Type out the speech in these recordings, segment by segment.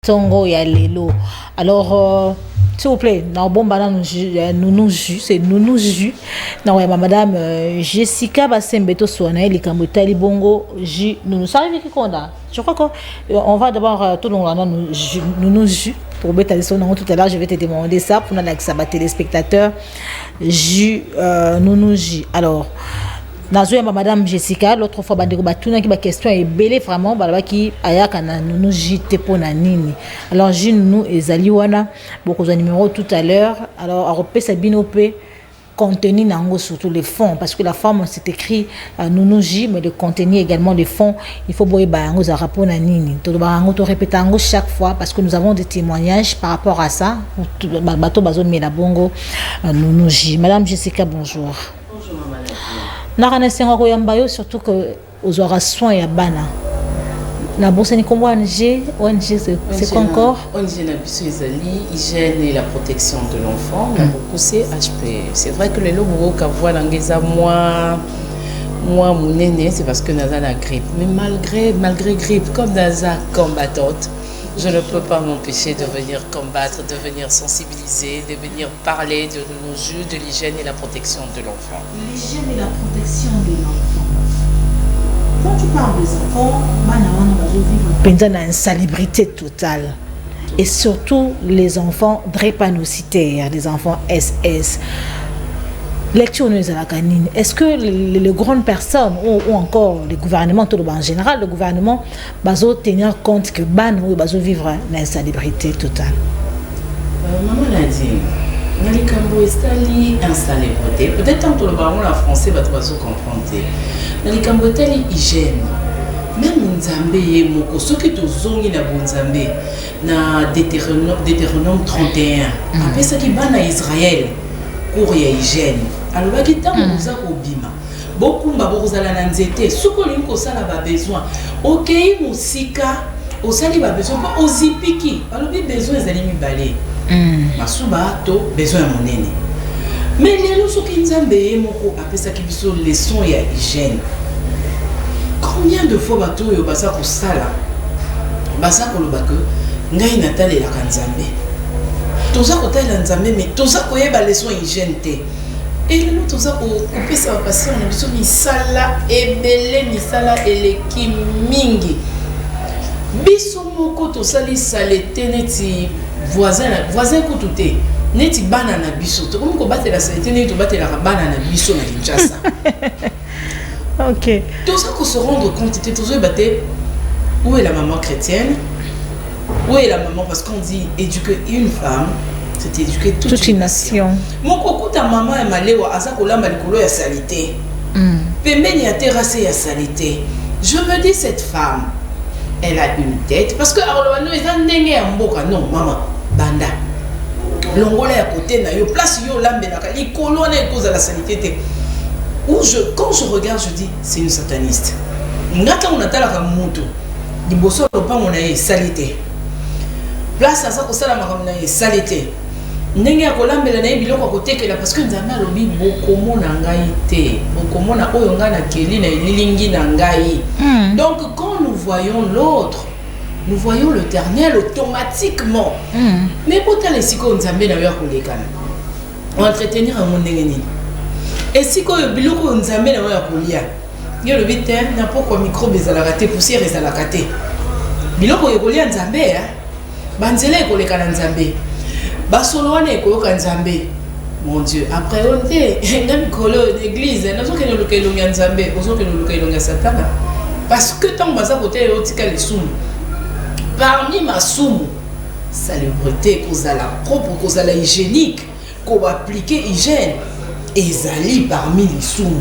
Tongo ya lelo. Alors, s'il vous plaît, dans bon banane nous jus, c'est nous jus. Non, ouais, madame Jessica Basembeto Soana, les Kambotali Bongo, jus, nous savons qui qu'on a. Je crois qu'on va d'abord tout le monde nous jus. Pour mettre à son tout à l'heure, je vais te demander ça pour nous ça téléspectateurs. Jus, nous jus. Alors, Nazoya madame Jessica l'autre fois bandeko batuna ki ba question est belé vraiment balaba ki ayaka na nous jité pona nini. Alors j'ai nous ezali wana beaucoup de numéros tout à l'heure. Alors a repé sa binopé contenu nango surtout les fonds parce que la forme c'est écrit nous j mais le contenu également les fonds il faut boyer bango za rapona nini. To bango to répéter ango chaque fois parce que nous avons des témoignages par rapport à ça. Bato bazo mela bongo nous j. Madame Jessica bonjour. Bonjour maman. Narana sengo yambayo surtout que aux aura soin ya bana. La bourse ni comme ONG c'est encore ONG na biso ezali hygiène et la protection de l'enfant na beaucoup CHP. C'est vrai que les loboko ka voit ngeza moi mon aîné c'est parce que naza la grippe mais malgré grippe comme naza combattante je ne peux pas m'empêcher de venir combattre, de venir sensibiliser, de venir parler de nos jeux, de l'hygiène et la protection de l'enfant. L'hygiène et la protection de l'enfant. Quand tu parles des enfants, ils vivent une insalubrité totale. Et surtout les enfants drépanocytaires, les enfants SS. Est-ce que les grandes personnes ou encore les gouvernements en général, le gouvernement va tenir compte que ban ou va vivre une insalubrité totale? Maman l'a dit, dans les Cambo estali insalubrité. Peut-être tant que le baron en français va comprendre. Dans les Cambo estali hygiène. Même Nzambé moko soki to zongi na bonzambé na Deutéronome 31. Après ça qui bana Israël pour hygiène. Alors là qui tant nous a obima beaucoup mbabozala na nzete suko linko sala ba besoin OK musika osali ba besoin pas ozipiki alors bi besoin ezali mibale masuba to besoin monene mais lelo soki nzambe moko apesa ki biso leçon ya hygiène. Combien de fois bato yo basa ko sala basa ko lobaka ngai natale la kanzambe toza ko tala nzambe mais toza ko yeba leçon hygiène te. Et nous tous ça pour couper ça parce qu'on a besoin de sala et belé ni sala et les kimingi. Biso moko to sali saleté neti voisin kututé neti banana biso to comme ko battre la saleté neti to battre la banana biso na Kinshasa. OK. Tout ça qu'on se rendre compte tu toujours battre où est la maman chrétienne? Où est la maman parce qu'on dit éduquer une femme c'est éduquer toute une nation. Mon coco ta maman est malé ou asa kolamba likolo ya salité. Pembeni ya terrasse ya salité. Je me dis cette femme elle a une tête parce que alors no eza ndenge ya mboka non maman banda. Longola ya côté na yo place yo lambelaka likolo na cause de la salité te. Quand je regarde je dis c'est une sataniste. Ngata on atala ka mutu. Liboso lopango na ye salité. Place asa ko sala makambo na ye salité. Ndenge ya kolambela na ye biloko kotekela parce que nzambe alobi bokomona ngai te bokomona oyo nga na keli na lilingi na ngai. Donc quand nous voyons l'autre nous voyons l'Éternel automatiquement. Mais pourtant les siko nzambe na yo kolekana entretenir un monde ndenge nini et siko biloko nzambe na yo kolia yo le vite na pourquoi microbe ezalaka te poussière ezalaka te biloko ekolia nzambe banzela ekolekana nzambe basolo wana ekoyoka nzambe. Mon Dieu après on te nga mikolo d'église nazoke no lokelo ya nzambe ozoke no lokelo ya satana parce que tant baza côté otika les soum parmi ma soum salubrité kozala propre kozala hygiénique ko appliquer hygiène ezali parmi les soum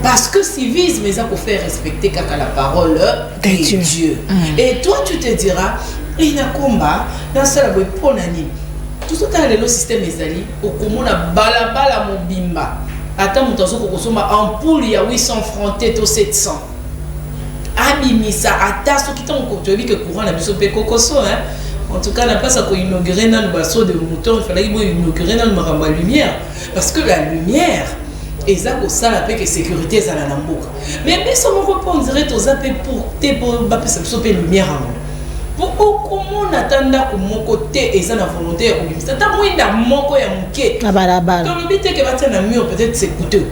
parce que civisme est pour faire respecter la parole de Dieu. Et toi tu te diras il y a combat dans ça la pour nani tout ça dans le système ezali okomona balabala mobimba ata mutazo kokosoma ampoule ya 800 francs tête au 700 abimisa ata so kitango ko tu que courant na biso pe kokoso en tout cas n'a pas ça ko inaugurer dans le bateau de mouton il fallait inaugurer dans le makambo lumière parce que la lumière eza ko sala pe que sécurité za na mboka mais so moko on dirait to zape pour te pour ba pesa biso pe lumière comment on attend que mon côté et ça na volonté ou ça ta moinda moko ya muke na balabala donc le but est que va tirer na mur peut-être c'est coûteux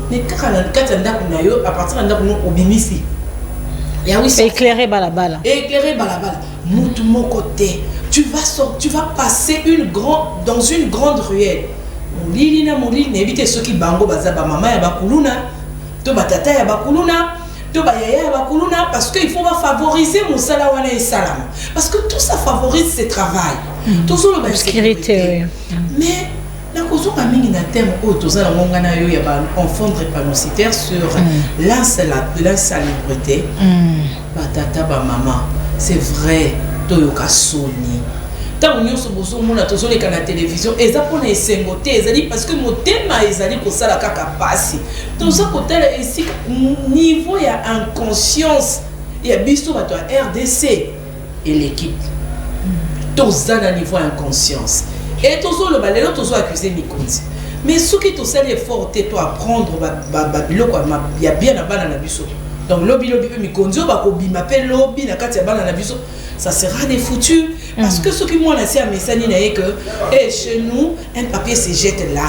mais quand on a eu à partir de là obimisi et oui éclairer balabala mutu mon côté tu vas passer dans une grande ruelle molili na éviter ceux qui bango bazaba maman ya bakuluna to batata ya bakuluna to bayaya ya bakuluna parce que il faut favoriser mon salawana et salam parce que tout ça favorise ce travail tout ça le sécurité mais la cause ka mingi na thème o toza na ngonga na yo ya ba enfant drépanocytaire sur l'insalubrité batata ba maman c'est vrai to yoka soni tant nyonso bozo mona tozole ka na télévision eza pona esengo te ezali parce que motema ezali kosala kaka pasi toza kotala ici niveau ya inconscience ya biso bato ya RDC et l'équipe toza na niveau ya inconscience et tozolo balelo tozo accuser Mikondi mais ce qui to sali effort te to apprendre biloko ya bien na bana na biso donc lobby Mikondi ba ko bima pe lobby na kati ya bana na biso ça sera des foutus parce que ce qui moi là c'est un message que chez nous un papier se jette là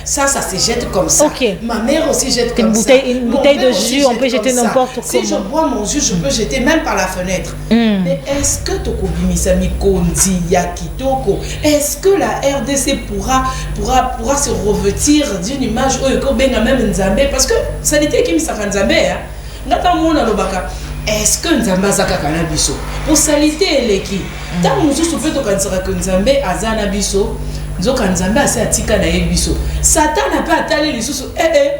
ça se jette comme ça ma mère aussi jette comme ça une bouteille de jus on peut jeter n'importe comment si je bois mon jus je peux jeter même par la fenêtre mais est-ce que toko bimisa Mikondi ya kitoko est-ce que la RDC pourra se revêtir d'une image ko benga même Nzambe parce que ça n'était qui misaka Nzambe ngata mona lobaka est-ce que Nzambe azaka kana biso pour saliter eleki tant mususu pe to kansaka que Nzambe azana biso nzoka Nzambe asa atika na yebiso Satan n'a pas atali lisusu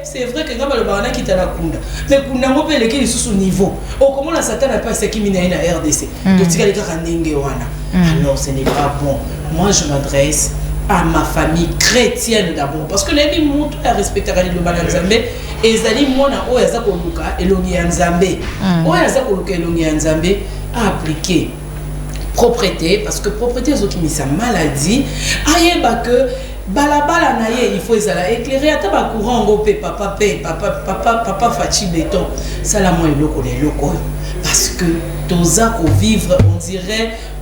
c'est vrai que ngamba lobana kitala kunda mais kunda ngope eleki lisusu niveau comment la Satan n'a pas saki mina na RDC to tika leka ndenge wana alors ce n'est pas bon moi je m'adresse à ma famille chrétienne d'abord parce que les montre à respecter le bana Nzambe ezali mona oyo aza koluka elongi ya Nzambe oyo aza koluka elongi ya Nzambe à appliquer propreté parce que propreté ezokimisa maladie ayeba que balabala na ye il faut ezala éclairer ata ba courant ngo pe papa fachi béton ça la moi eloko parce que toza ko vivre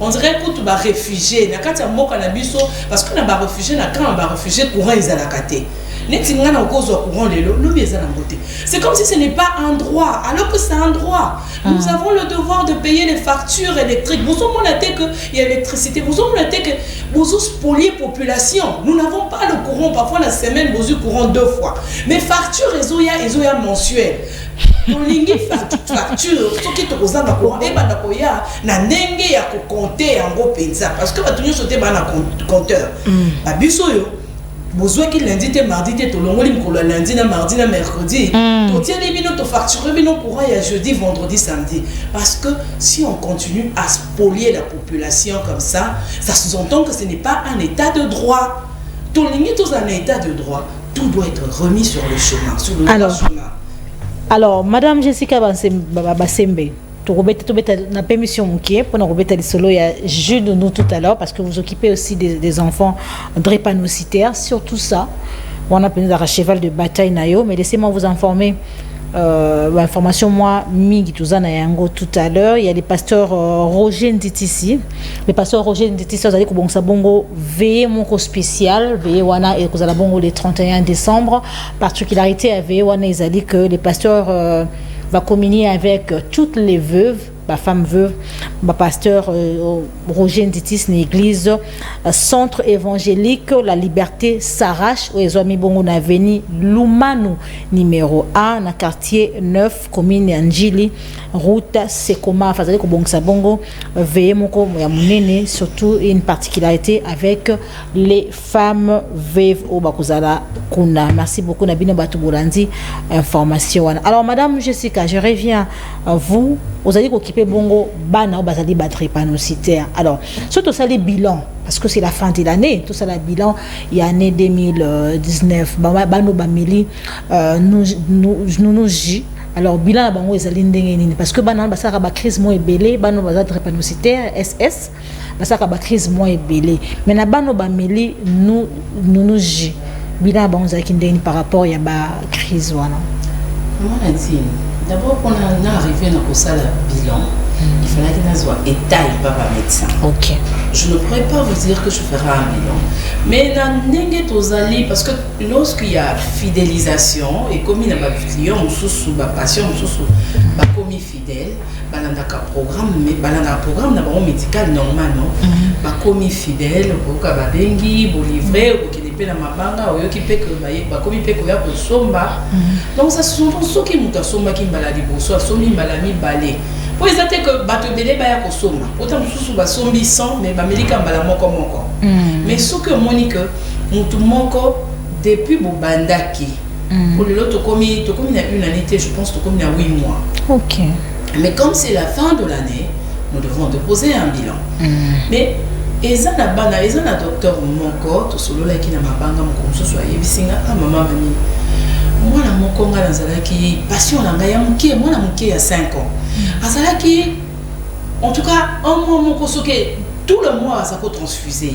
on dirait que tu vas réfugier na kati ya mboka na biso parce que na ba réfugier na quand ba réfugier courant ezala kate netinga na cause courant lelo lobi ezala ngote c'est comme si ce n'est pas un droit alors que c'est un droit nous avons le devoir de payer les factures électriques vous on a dit que il y a l'électricité vous on a dit que vous spolier population nous n'avons pas le courant parfois la semaine vous courant 2 fois mais facture ezoya mensuel tolingi facture soki tokozanga courant ebanda koya na ndenge ya ko compter yango penza parce que batunyo sote bana compteur babiso yo besoin qu'il lundi te mardi te tolongoli mkolo lundi na mardi na mercredi to tiens bino to facturer bino courant ya jeudi vendredi samedi parce que si on continue à spolier la population comme ça sous-entend que ce n'est pas un état de droit tolingi tous un état de droit tout doit être remis sur le chemin sur le chemin. Alors, Madame Jessica Basembe, tu na permission pour nous remettre solo il y a jus de nous tout à l'heure parce que vous occupez aussi des enfants drépanocytaires, surtout ça. On a appelé un cheval de bataille nayo, mais laissez-moi vous informer. Information moi Migi Touzana Yango tout à l'heure il y a les pasteurs Roger Nditisi le pasteur Roger Nditisi vous allez que bon ça bongo veillez mon spécial veillez wana et que vous allez bongo le 31 décembre particularité à veillez wana ils allaient que les pasteurs va communier avec toutes les veuves ma femme veuve, ma pasteur Roger Nditis, l'église centre évangélique La Liberté s'arrache où ils ont mis bon avenue Lumanu numéro 1 dans quartier 9 commune Anjili route Sekoma fazali ko bongsa bongo veillez moko ya munene surtout une particularité avec les femmes veuves au bakozala kuna. Merci beaucoup Nabino Batubolandi information. Alors madame Jessica, je reviens à vous. Vous allez occuper bongo bana ou bazali drépanocytaire. Alors surtout ça les bilans parce que c'est la fin de l'année tout ça le bilan il y a année 2019 bano bamili nous alors bilan bango ezali ndenge nini parce que bana basaka ba crise mo ebele bano bazali drépanocytaire SS basaka ba crise mo ebele mais na bano bamili nous bilan bango ezali ndenge par rapport ya ba crise wana. Moi dit d'abord qu'on a arrivé dans ça le bilan il fallait que nazwa état et pas médecin. OK. Je ne pourrais pas vous dire que je ferai 1 million. Mais parce que lorsqu'il y a fidélisation et comme il y a un client, un patient, commis fidèle, il y a un programme, mais il y a un programme médical normal, non? Commis fidèle, il livrer, il y a mabanga, commis donc ça sont ceux qui ont qui maladie, balé. Pour les athées que bateau belé baya ko soma autant sous ba sombi 100 mais ba melika mbala moko mais ce que monique mutu moko depuis bobandaki pour l'autre comme na une année je pense que comme na 8 mois. OK. Mais comme c'est la fin de l'année nous devons déposer un bilan. Mais ezana bana ezana docteur moko to solo la ki na mabanga moko so so yebisinga maman mami moi na moko nga nazalaki passion na ngai ya muke moi na muke ya 5 ans. Azalaki en tout cas un mois moko soke tout le mois ça peut transfuser.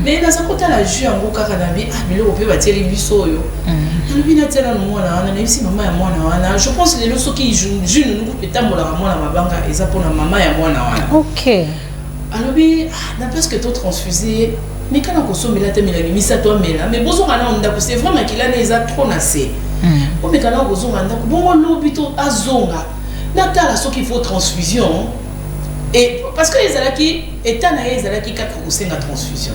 Mais dans sa côté la jus en gros kaka na bi bilo pe ba tieli biso yo. Na bi na tela no mwana na bisi mama ya mwana wana. Je pense les loso qui jus nous petambola mwana mabanga eza pona mama ya mwana wana. OK. Alors bi na parce que tout transfusé mais quand on consomme la teme la misa toi mais bozo kana on ndako c'est vraiment qu'il a eza trop nassé. O mais kana bozo ndako bongo lobito azonga. Natala ce qu'il faut transfusion et parce que les alaki état na les alaki 4 ou 5 transfusion.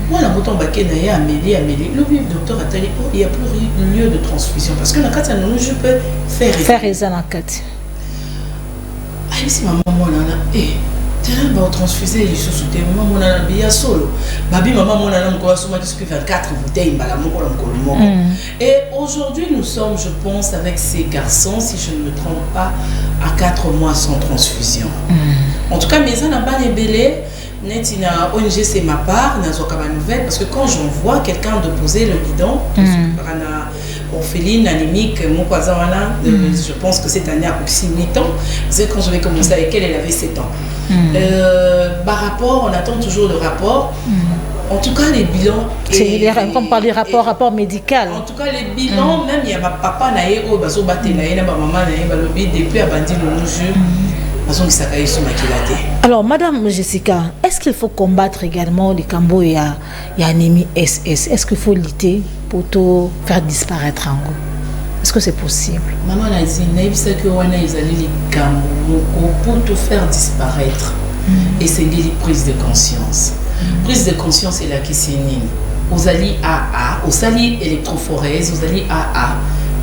Moi la moto baké na ya Amélie le docteur a dit il y a plus lieu de transfusion parce que la carte nous je peux faire ça la carte. Ah ici maman moi là tiens ba transfuser les sous te maman na bia solo babi maman moi na ko soma qui se 24 bouteilles mbala moko la moko. Et aujourd'hui nous sommes je pense avec ces garçons si je ne me trompe pas à 4 mois sans transfusion. En tout cas mes ana bane belé netina ONG c'est ma part na zoka ba nouvelle parce que quand j'en vois quelqu'un de poser le bidon par ana orpheline anémique mon cousin là je pense que cette année à 8 ans c'est quand je vais commencer avec elle avait 7 ans. Par rapport on attend toujours le rapport. En tout cas, les bilans. Comme par les rapports médicaux. En tout cas, les bilans, même il y a ma papa naïe, oh, baso bate naïe, ma maman naïe, balobi depuis abandi le jeu. Baso qui s'accueille sur ma kilate. Alors, Madame Jessica, est-ce qu'il faut combattre également les cambo et anémie SS? Est-ce qu'il faut lutter pour tout faire disparaître en gros? Est-ce que c'est possible? Maman a dit, naïe, c'est que on a les cambo pour tout faire disparaître. Et c'est une prise de conscience. Prise de conscience est la qui s'énime. Aux alliés AA, aux alliés électrophorèse, aux alliés AA,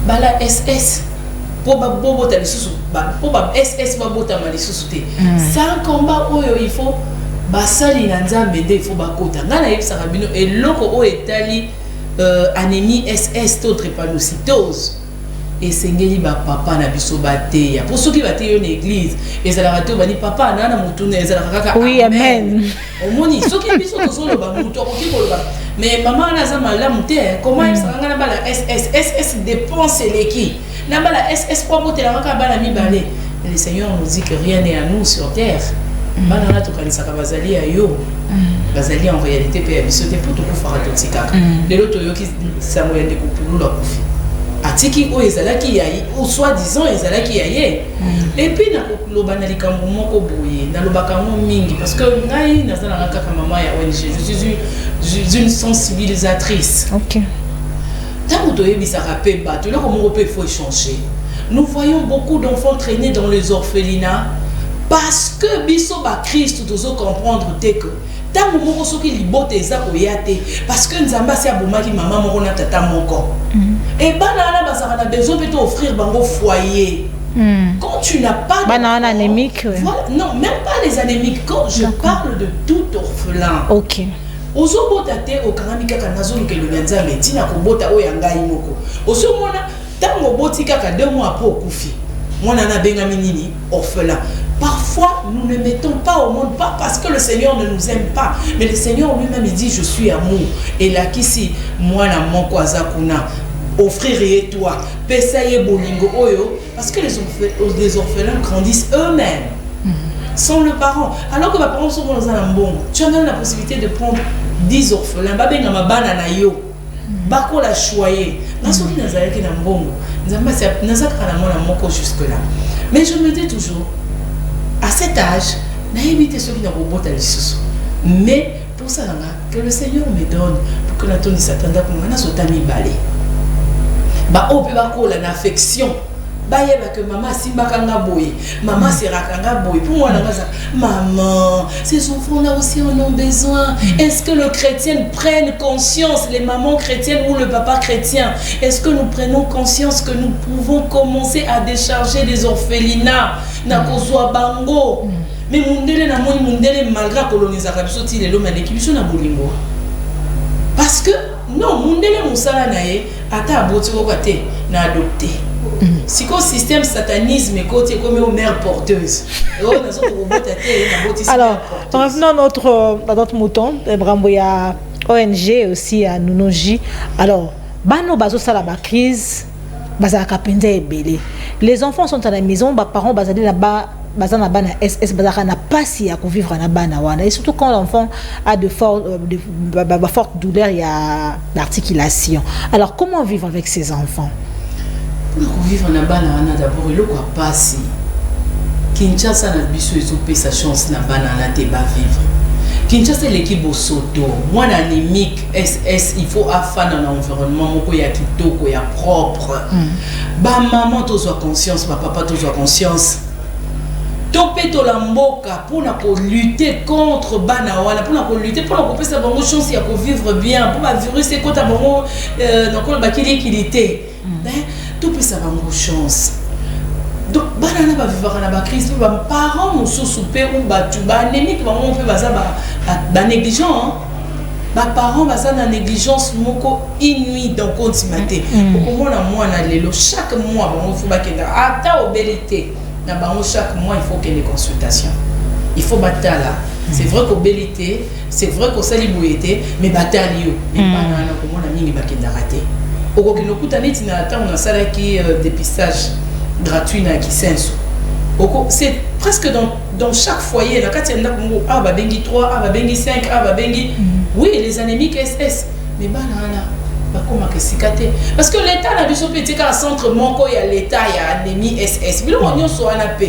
bala SS. Pour bobo ta lisusu, pour SS ba bota ma lisusu te. C'est un combat où il faut basali nanza mede il faut bakota. Ngana yeb sarabino et loko o etali anémie SS to drépanocytose. Et sengeli ba papa na biso bateya pour ceux qui batte une église et ça la raté bani papa nana mutune ça la kaka oui amen au moni ceux qui biso to so le ba muto ko ki ko ba mais maman na za mala muté comment il sanga na bala SS dépense les qui na bala SS pour boter la kaka bala mi balé le Seigneur nous dit que rien n'est à nous sur terre bana na to kanisa ka bazali ayo bazali en réalité pe biso te pour to ko fara to tikaka les loto yo ki samuel de ko pulu la kufi atiki o ezalaki yayi ou soi-disant ezalaki yaye et puis na lobana likambo moko boye na lobaka mo mingi parce que ngai nazana na kaka maman ya ONG je suis une sensibilisatrice. OK. Tant que yebisa rapé bato là comment on peut faut changer. Nous voyons beaucoup d'enfants traîner dans les orphelinats parce que biso ba Christ dozo comprendre que tant que moko soki libote eza koyate parce que nzamba si abomaki maman moko na tata moko. Et banana bazara na besoin peut offrir bango foyer. Quand tu n'as pas banana anémique. Voilà, non, même pas les anémiques. Quand je parle de tout orphelin. OK. Ozobota te okangamika kanazolu ke le nyanza metina ko bota o yangai moko. Osomona tango botika ka 2 mois après okufi. Mwana na benga minini orphelin. Parfois, nous ne mettons pas au monde, pas parce que le Seigneur ne nous aime pas, mais le Seigneur lui-même il dit je suis amour. Et là qu'ici, moi na mon kwazakuna offrir et toi, pesaye bolingo oyo, parce que les orphelins grandissent eux-mêmes, sans le parent. Alors que les parents sont dans un bon, tu as même la possibilité de prendre 10 orphelins, babenga mabana na yo, bako la choyer. Nasoki nazalaki na mbongo, nzamba nazaka na mona moko jusque là. Mais je me dis toujours, à cet âge, naïbité ceux qui n'ont pas de l'issue. Mais pour ça, que le Seigneur me donne pour que l'Antoni s'attende à ce que je balé. Bah, on peut pas la affection. Bah, il y a que maman simbakanga boy, maman sirakanga boy. Pour moi, maman, ces enfants-là aussi en ont besoin. Est-ce que le chrétien prenne conscience, les mamans chrétiennes ou le papa chrétien, est-ce que nous prenons conscience que nous pouvons commencer à décharger les orphelinats, na kozwa bango? Mais mundele na moi mundele malgré la colonisation biso ti lelo maneki biso na bolingo. Parce que non mundele musala naye ata aboti ko te na adopté. Si le système satanisme est côté comme aux mères porteuses. Alors, revenons à notre mouton, Bramboya ONG aussi à Nounoji. Alors, bano bazo sala ba crise, baza kapende ebele. Les enfants sont à la maison, ba parents bazali là-bas. Bazana bana SS bazana pas si à vivre na bana wana et surtout quand l'enfant a de fortes douleurs, il y a l'articulation. Alors comment vivre avec ces enfants? Pour vivre na bana wana d'abord il quoi pas si Kinshasa na biso ezopé sa chance na bana na te ba vivre. Kinshasa l'équipe soto moi anémique SS il faut afin dans l'environnement moko ya kitoko ya propre. Ba maman tozo conscience, ba papa tozo conscience. Topé to la mboka pour lutter contre bana wala pour lutter pour la sa bonne chance ya ko vivre bien pour ba virus et quand bongo donc on ba l'équité topé sa bonne chance donc bana na ba vivre na ba crise ba parents nous soupé ou ba tu ba anémique ba on peut ba négligent ba parents ba ça na négligence moko inouïe donc continuité pour moi na moi na lelo chaque mois ba on faut ba kenda ata obélité. Chaque mois, il faut qu'il y ait des consultations. Il faut battre là. C'est vrai qu'au bélité, c'est vrai qu'au salibouété, mais battre à l'IO. Et pas dans la mine, il va rater. Au Kokinoku, on a ça qui dépistage gratuit qui sensu. C'est presque dans chaque foyer. Quand il y a ah, bah, bengi 3, ah, bah, bengi 5, ah, bah, bengi. Oui, les anémiques SS. Mais banana. Parce que l'État n'a pas petit qu'à centre manco il y a l'État il y a anémie SS mais le on soit en AP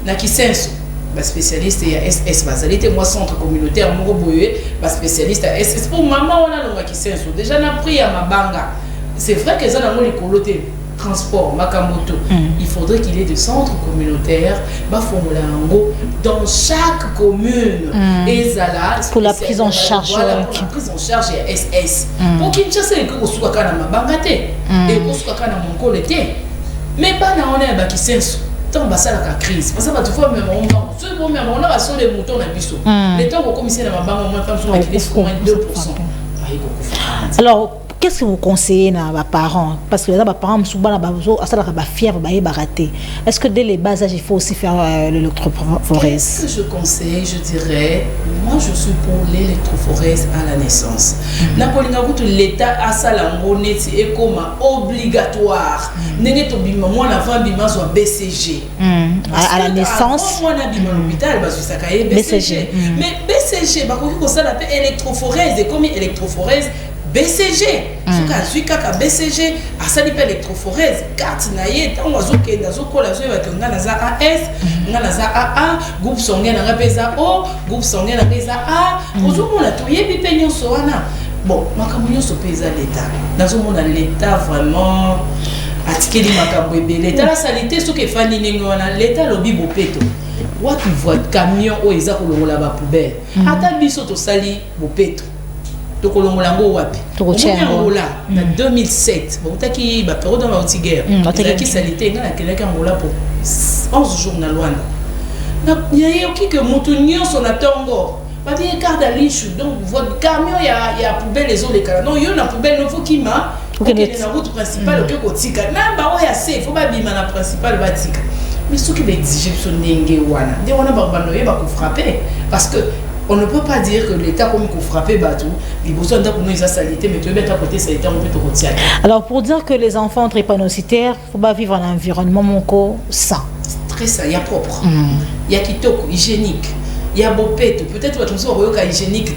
na qui sensu ba spécialiste il y a SS basalité moi centre communautaire moko boyé ba spécialiste à SS pour maman on a le qui sensu déjà n'a pris à ma banga c'est vrai que ça dans les colotés transport makamoto il faudrait qu'il y ait des centres communautaires ba formula ngo dans chaque commune et zala pour la prise en charge voilà, pour la prise en charge et SS pour qu'il chasse que osuka kana mabanga te et osuka kana monko le te mais pas na on est ba qui sensu tant ba ça la crise parce que ba tu faut même on ce bon même on a sur les moutons na biso les temps au commissaire na mabanga moins tant sur la crise moins 2%. Alors qu'est-ce que vous conseillez à parents? Parce que les parents fiers, barater. Est-ce que dès les bas âges, il faut aussi faire l'électrophorèse? Qu'est-ce que je conseille? Je dirais, moi je suis pour l'électrophorèse à la naissance. L'État a ça et comme obligatoire. Moi, l'enfant bima soit BCG. À la naissance. Moi, on a l'hôpital, BCG. Mais BCG, ça l'appelle électrophorèse. Et comme électrophorèse, BCG, ce cas BCG, à ça l'épée électrophorèse, carte naïe, tant oiseau qui est dans le col, naza AS, naza AA, groupe sanguin na pesa O, groupe sanguin na pesa A, oiseau mon a tout yé bipeignon soana. Bon, makamunyo so pesa l'État. Dans ce monde l'État vraiment atikeli makabwebe. L'État la salité ce que fani ningona, l'État lobby bopeto. What tu vois camion o eza ko longola ba poubelle. Ata biso to sali bopeto. Donc on l'a wapi en 2007 bon taki ba période dans la guerre qui salité ngana keleka ngola pour 11 jours na Luanda na yayo ki que mutunyo son atongo ba di carte lichu donc votre camion ya poubelle les eaux les canons non yo na poubelle no faut qui ma OK na route principale que kotika na ba ya c'est faut ba bima na principale batika mais ce qui l'exige son ndenge wana de wana ba banoye ba ko frapper parce que on ne peut pas dire que l'État comme qu'on frappait bateau, il besoin d'un coup de salité, mais tu veux mettre à côté salité, on peut te retirer. Alors pour dire que les enfants drépanocytaires, il faut pas vivre en environnement monco sain. Très sain, il y a propre, il y a kitoko, hygiénique. Il y a Bopeto, peut-être que tu as hygiénique,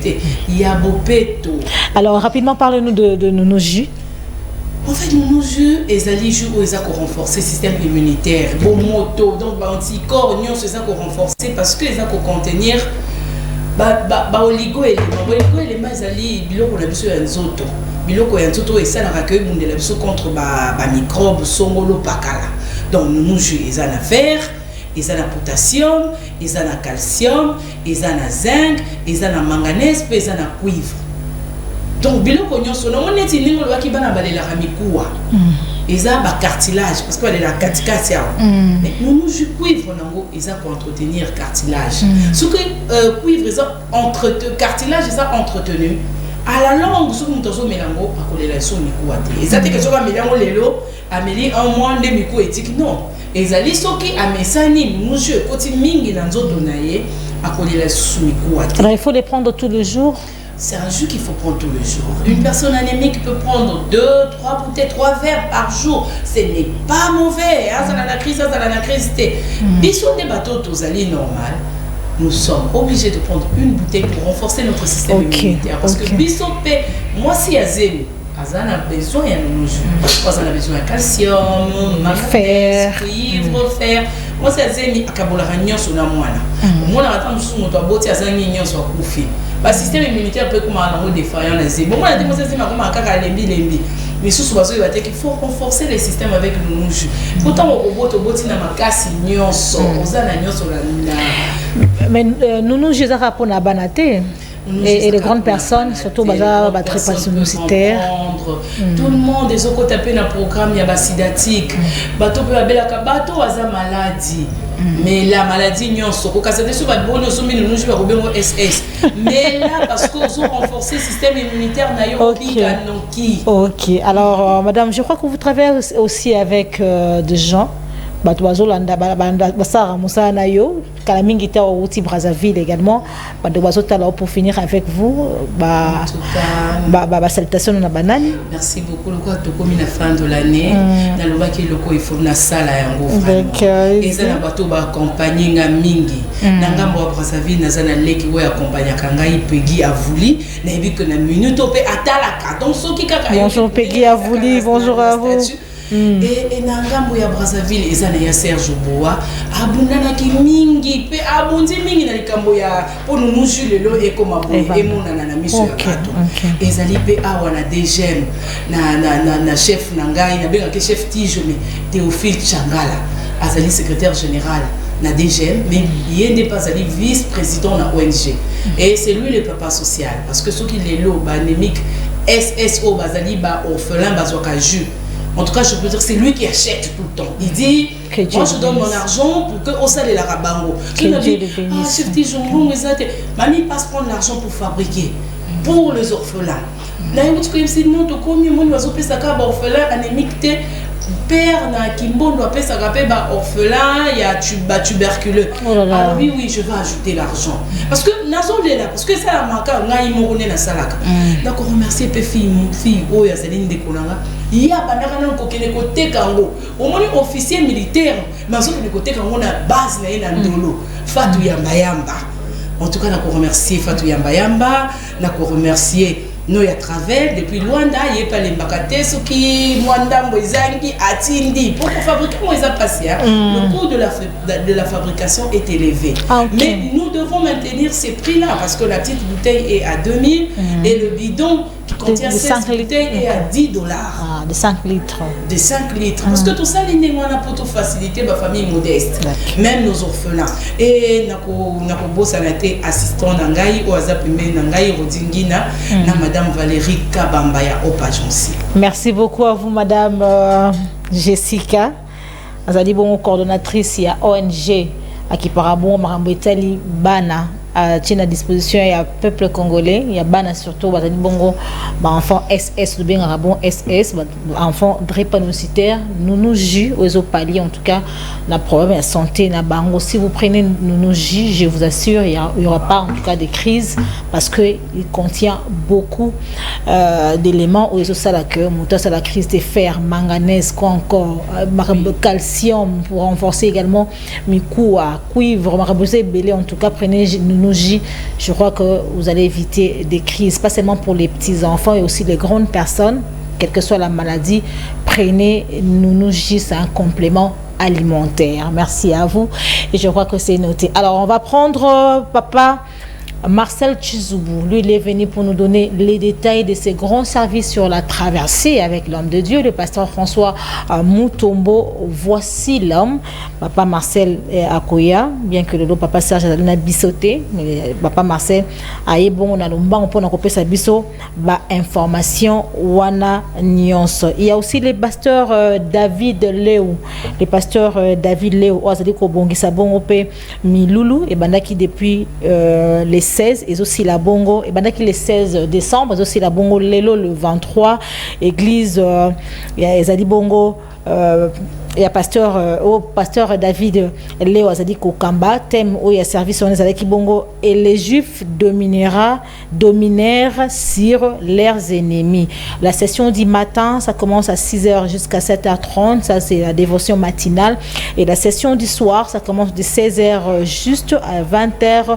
il y a Bopeto. Alors rapidement, parlez-nous de nos jus. En fait, nous jouons et les jeux où ils ont renforcé le système immunitaire. Bon moto, donc anticorps, nous ont renforcé parce qu'ils ont contenir oligo-éléments, ils allaient biloko na biso ya nzoto. Biloko ya nzoto et ça na racueil bundela biso contre microbes songolo pakala. Donc nous jouons ils ont na fer, ils ont na potassium, ils ont na calcium, ils ont na zinc, ils ont na manganèse, puis ils ont na cuivre. Donc biloko nyonso na moni ti ningo lwaki bana balela ramikuwa. Ils ont un cartilage parce qu'il y a la cartilage. Mais nous jouons cuivre, ils ont pour entretenir le cartilage. Ce que cuivre, cartilage, ils ont entretenu. À la longue, ce que nous avons mélango, à coller la soupe mikuate. Et ça, c'est que ce que mélango l'élo, amélie un mois de miku éthique non. Et ça, ce qui a messani, nous jouons côté mingi dans nos donaye, à coller la soupe mikuate. Alors il faut les prendre tous les jours. C'est un jus qu'il faut prendre tous les jours. Une personne anémique peut prendre 2, 3 bouteilles, 3 verres par jour. Ce n'est pas mauvais. Ça la crise, ça la crise. Bisous des bateaux tous allés normal. Nous sommes obligés de prendre une bouteille pour renforcer notre système immunitaire. Parce que bisous, moi si à zéro, on a besoin de nos jus. On a besoin de calcium, fer, cuivre, fer. Moi si à zéro, à Kabola Ragnon sur la moine. Moi on attend sous notre boîte à Zangignon sur Koufi. Le système immunitaire peut comme un défaillant. Bon, moi, la démonstration, c'est comme un caca lembi. Mais sous il faut renforcer le système avec nos jus. Pourtant, au bout de ma casse, mais nous, je rappelle na banate. Et les grandes personnes, surtout très passionnitaires. Tout le monde est au côté d'un programme sidatique. Bateau peut avoir bateau a maladie. Mais la maladie n'y a pas. C'est sûr que nous sommes SS. Mais là, parce qu'on a renforcé le système immunitaire, Ok. Alors, madame, je crois que vous travaillez aussi avec des gens. Batouazolanda basara musa na yo kala mingi ta outi Brazzaville également batouazotala pour finir avec vous salutation na banani. Merci beaucoup le quoi to comme la fin de l'année na loba ki loko il faut na sala yango vraiment et ça na bato ba accompagner nga mingi na ngambo wa Brazzaville na zana leki wo accompagner kangai Peggy Avouli na ebi que na minute pe atala ka donc soki kaka bonjour Peggy Avouli, bonjour à vous. Et nangambo ya Brazzaville ezana ya Serge Boa abundana ki mingi pe abundi mingi na likambo ya ponu nuju lelo e koma boye e monana na miso ya bato ezali pe awa na DGM na chef nangai na benga ke chef Tijome Théophile Changala azali secrétaire général na DGM mais il n'est pas allé vice-président na ONG et c'est lui le papa social parce que ceux qui lelo ba anémique SSO bazali ba orphelin bazwaka jus. En tout cas, je peux dire que c'est lui qui achète tout le temps. Il dit, moi je donne mon argent pour que on s'aille la rabango. Il m'a dit, ce petit jambon, mamie passe prendre l'argent pour fabriquer, pour les orphelins. Là, il me dit, non, tu connais, moi, je vais faire ça, orphelin, anémique, père na kimbo doit payer ça rappelle orphelin il y a tuberculeux. Ah oui je vais ajouter l'argent parce que nazo là parce que ça la maka ngai morone na salaka d'accord remercier pe fille oya Céline de Kolanga il y a bandaka na kokene côté kango au moins officier militaire mais zo côté kango na base na ndolo Fatou Yamba en tout cas na ko remercier Fatou Yamba na ko remercier nous à travers depuis Luanda il y a pas les mbakate ce qui Luanda Moizangi atindi pour fabriquer Moïsa passé le coût de la fabrication est élevé mais nous devons maintenir ces prix là parce que la petite bouteille est à 2000 et le bidon qui contient 16 bouteilles est à $10 de 5 litres parce que tout ça les gens pour tout faciliter ma famille modeste même nos orphelins et nako bossa na té assistant nangai ou azapime nangai rodingina na madame Valérie Kabambaya Opajonsi. Merci beaucoup à vous madame Jessica azali bon coordonnatrice ya ONG Akiparabon Marambo Itali Bana à disposition il y a peuple congolais il y a bana surtout bazali bongo ba enfant SS de bien arabon SS enfant drépanocytaire nous jus aux paliers en tout cas la problème de santé na bango si vous prenez nous jus je vous assure il y aura pas en tout cas des crises parce que il contient beaucoup d'éléments aux ça la cœur moteur ça la crise de fer manganèse quoi encore calcium pour renforcer également mikoua cuivre marabosé belé en tout cas prenez je crois que vous allez éviter des crises, pas seulement pour les petits enfants et aussi les grandes personnes. quelle que soit la maladie, prenez Nounou J, c'est un complément alimentaire. Merci à vous et je crois que c'est noté. Alors on va prendre papa Marcel Chizoubou. Lui, il est venu pour nous donner les détails de ses grands services sur la traversée avec l'homme de Dieu, le pasteur François Moutombo. Voici l'homme. Papa Marcel Akoya, bien que le papa Serge a bissoté, mais papa Marcel a eu bon, on a l'omba, on peut couper sa bisso, ba information, wana nyons. Il y a aussi le pasteur David Léo. Le pasteur David Léo, c'est-à-dire qu'au Bongi Sabon, au Miloulou, et bandaki depuis les 16 et aussi la bongo et pendant qu'il est 16 décembre et aussi la bongo lelo le 23 église il y a Ezadi bongo il y a pasteur David Léo Azadi Kokamba thème où il y a service on est avec bongo et les juifs dominèrent sur leurs ennemis. La session du matin ça commence à 6h jusqu'à 7h30, ça c'est la dévotion matinale, et la session du soir ça commence de 16h juste à 20h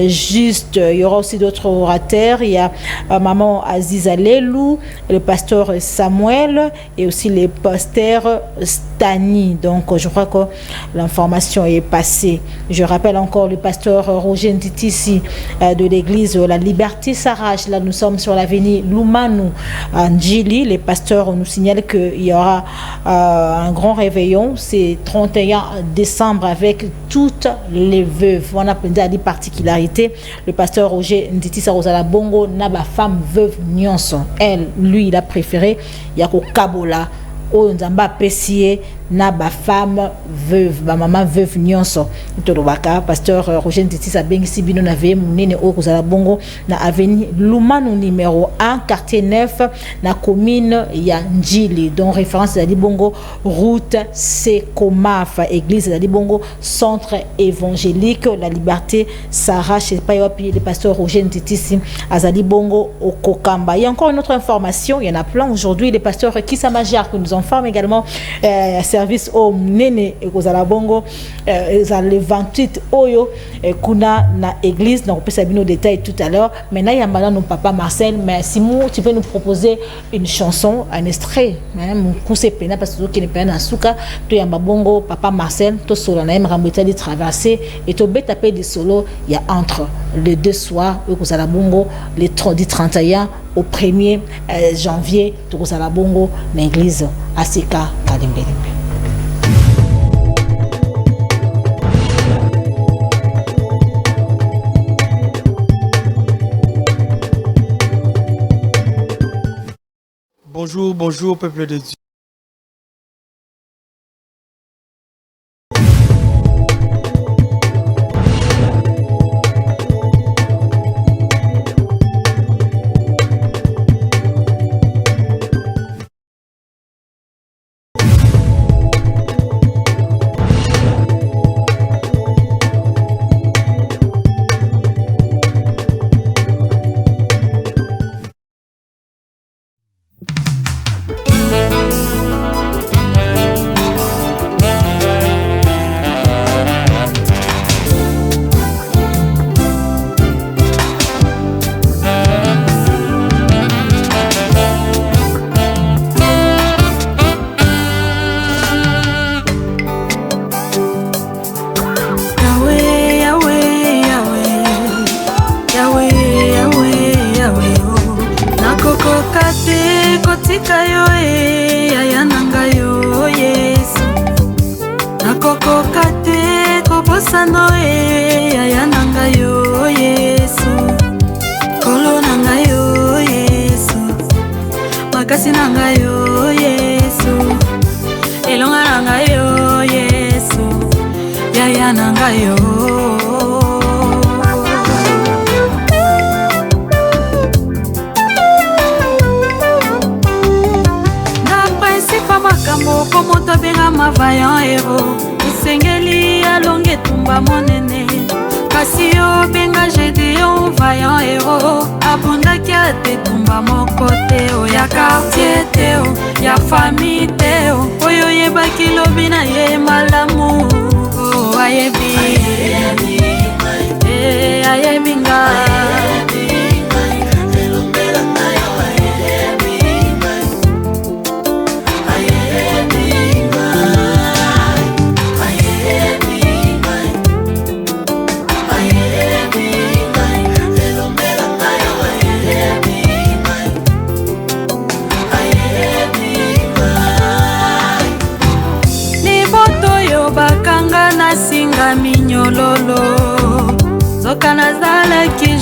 juste. Il y aura aussi d'autres orateurs, il y a maman Aziza Lelou, le pasteur Samuel et aussi les pasteurs Stani. Donc je crois que l'information est passée. Je rappelle encore le pasteur Roger Ntitisi de l'église La Liberté s'arrache. Là nous sommes sur l'avenue Lumanu Ndjili. Les pasteurs nous signalent qu'il y aura un grand réveillon, c'est 31 décembre avec toutes les veuves. On a plein de particularités. Le pasteur Roger Ntitisi Rosala Bongo n'a pas femme veuve nyonso. Elle, lui, il a préféré Yako Kabola. O nzamba apprécié na ba femme veuve ba maman veuve nyonso tolobaka pasteur Roger Ntitisi a bengisi bino na ve munene o kozala bongo na avenue Lumanu numéro 1 quartier 9 na commune ya Ndjili, donc référence à bongo route Sekomaf, église à bongo centre évangélique La Liberté s'arrache pas yopi le pasteur Roger Ntitisi azali bongo au Kokamba. Il y a encore une autre information, il y en a plein aujourd'hui, les pasteurs Kissa Majar que nous informe également service au Nene et kozala bongo le 28 oyo kuna na église, donc on peut savoir nos détails tout à l'heure. Maintenant il y a maintenant papa Marcel, mais si tu peux nous proposer une chanson, un extrait, mon conseil pena parce que qui n'est pas na suka to ya bongo papa Marcel to solo na mrambeta di traverser et to beta pe de solo, il y a entre les deux soirs au kozala bongo les 31 au 1er janvier to kozala bongo na église Asika Kalimbelimbe. Bonjour, bonjour peuple de Dieu.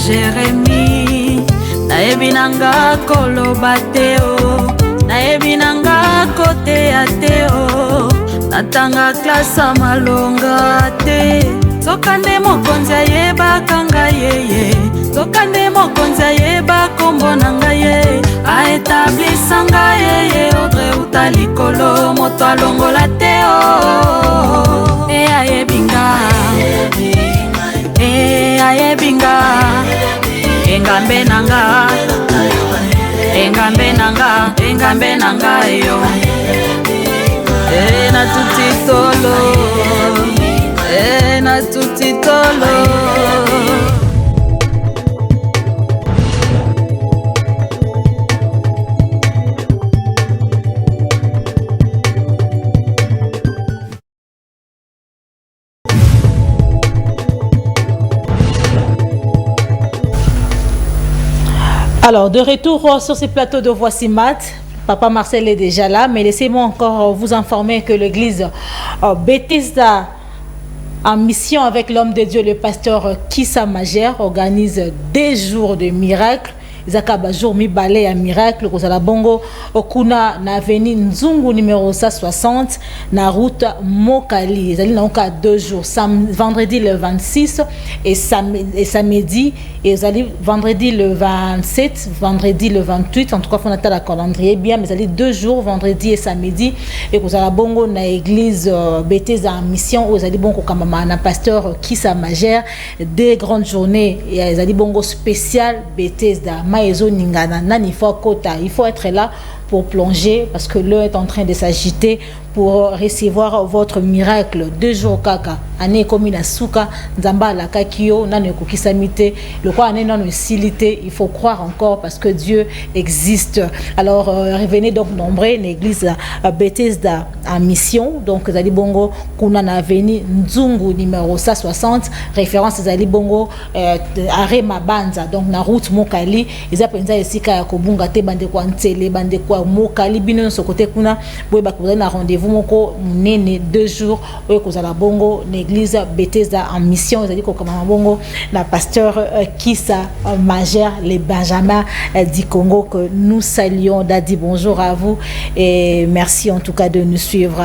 Jérémie nayebi nanga koloba te o nayebi nanga kote ya te o natanga klasa malonga te soka nde mokonzi ayebaka ngai yeye soka nde mokonzi ayeba kombo na ngai ye aetablisa ngai yeye Audrey uta likolo moto alongola te o ayebinga ayebinga engambe nanga engambe nanga engambe nanga yo na tuti tolo na tuti tolo. Alors, de retour sur ces plateaux de Voici Mat, Papa Marcel est déjà là, mais laissez-moi encore vous informer que l'église Bethesda, en mission avec l'homme de Dieu, le pasteur Kissa Majer, organise des jours de miracles. Zakaba jour mi balé à miracle kozala bongo okuna na avenue Nzungu numéro 160 na route Mokali. Ils allaient donc à 2 jours, vendredi le 26 et samedi et ils allaient vendredi le 27, vendredi le 28. En tout cas, on a la calendrier bien, mais ils allaient 2 jours, vendredi et samedi et kozala bongo na église Bethesda en mission. Ils allaient bongo comme un pasteur Kissa Majer des grandes journées et ils allaient bongo spécial Bethesda. Il faut être là pour plonger parce que l'heure est en train de s'agiter pour recevoir votre miracle. 2 jours kaka ane komi na suka nzamba la kakio nane kokisamite le quoi ane non silité, il faut croire encore parce que Dieu existe. Alors revenez donc nombreux l'église Bethesda en mission, donc Zali Bongo kuna na avenue Nzungu numéro 160, référence Zali Bongo arrêt Mabanza, donc na route Mokali ils penza esika ya kobunga te bande kwa ntele bande kwa Mokali bino so côté kuna boye ba na rendez-vous moko nene 2 jours oyo kozala bongo l'église Bethesda en mission. Ils a dit qu'on comme bongo la pasteur Kissa Majer les Benjamin du Congo que nous saluons. Dadi, bonjour à vous et merci en tout cas de nous suivre.